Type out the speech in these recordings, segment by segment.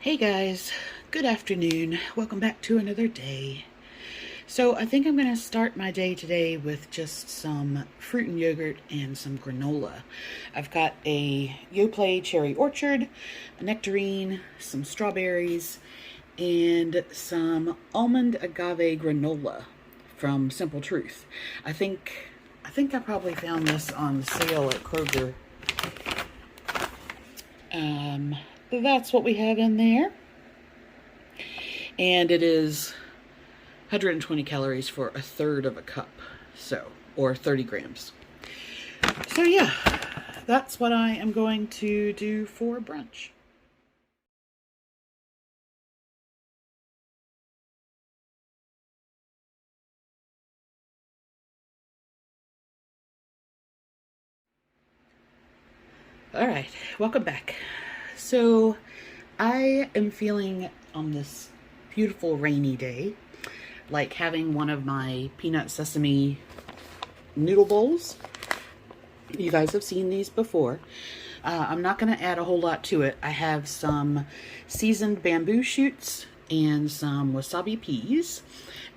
Hey guys, good afternoon. Welcome back to another day. So I think I'm going to start my day today with just some fruit and yogurt and some granola. I've got a Yoplait cherry orchard, a nectarine, some strawberries, and some almond agave granola from Simple Truth. I think I probably found this on sale at Kroger. That's what we have in there. And it is 120 calories for a third of a cup, or 30 grams. So yeah, that's what I am going to do for brunch. All right, welcome back. So I am feeling on this beautiful rainy day like having one of my peanut sesame noodle bowls. You guys have seen these before. I'm not going to add a whole lot to it. I have some seasoned bamboo shoots and some wasabi peas.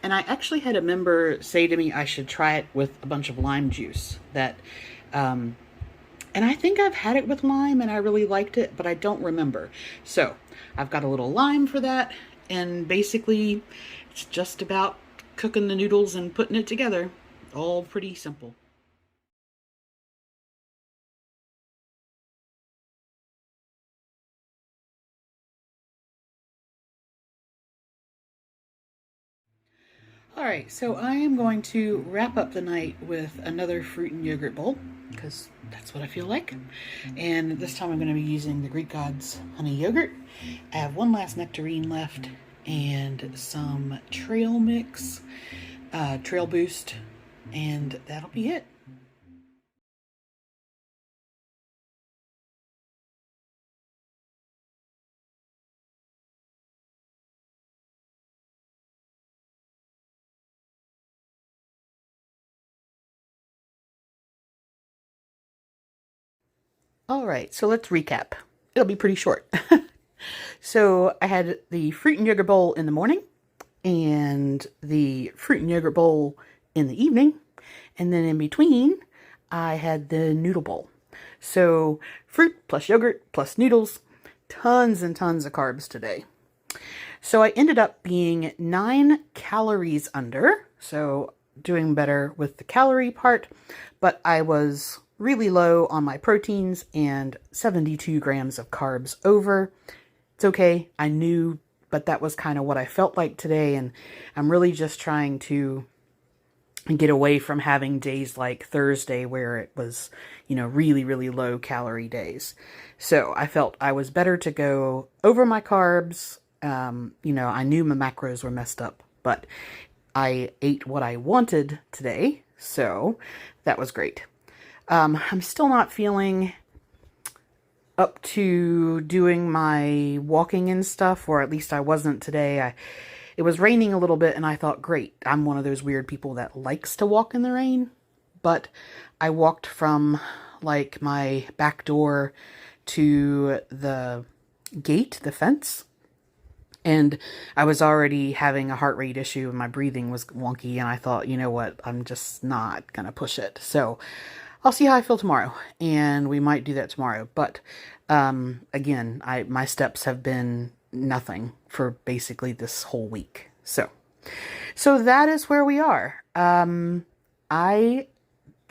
And I actually had a member say to me I should try it with a bunch of lime juice. And I think I've had it with lime and I really liked it, but I don't remember. So I've got a little lime for that. And basically it's just about cooking the noodles and putting it together. All pretty simple. All right, so I am going to wrap up the night with another fruit and yogurt bowl because that's what I feel like. And this time I'm going to be using the Greek Gods honey yogurt. I have one last nectarine left and some trail mix, trail boost, and that'll be it. All right, so let's recap. It'll be pretty short. So I had the fruit and yogurt bowl in the morning and the fruit and yogurt bowl in the evening. And then in between, I had the noodle bowl. So fruit plus yogurt plus noodles, tons and tons of carbs today. So I ended up being 9 calories under, so doing better with the calorie part, but I was really low on my proteins and 72 grams of carbs over. It's okay, I knew, but that was kind of what I felt like today, and I'm really just trying to get away from having days like Thursday where it was, really, really low calorie days. So I felt I was better to go over my carbs. I knew my macros were messed up, but I ate what I wanted today, so that was great. I'm still not feeling up to doing my walking and stuff, or at least I wasn't today. It was raining a little bit and I thought, great, I'm one of those weird people that likes to walk in the rain. But I walked from like my back door to the gate, the fence, and I was already having a heart rate issue and my breathing was wonky, and I thought, you know what, I'm just not gonna push it. So I'll see how I feel tomorrow, and we might do that tomorrow. But again, my steps have been nothing for basically this whole week. So that is where we are. I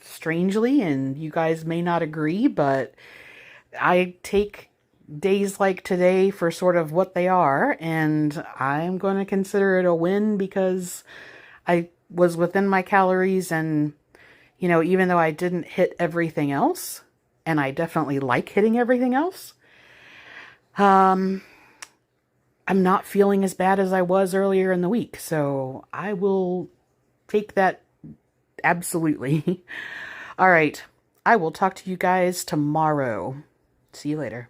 strangely, and you guys may not agree, but I take days like today for sort of what they are, and I'm going to consider it a win because I was within my calories, and even though I didn't hit everything else, and I definitely like hitting everything else, I'm not feeling as bad as I was earlier in the week. So I will take that absolutely. All right. I will talk to you guys tomorrow. See you later.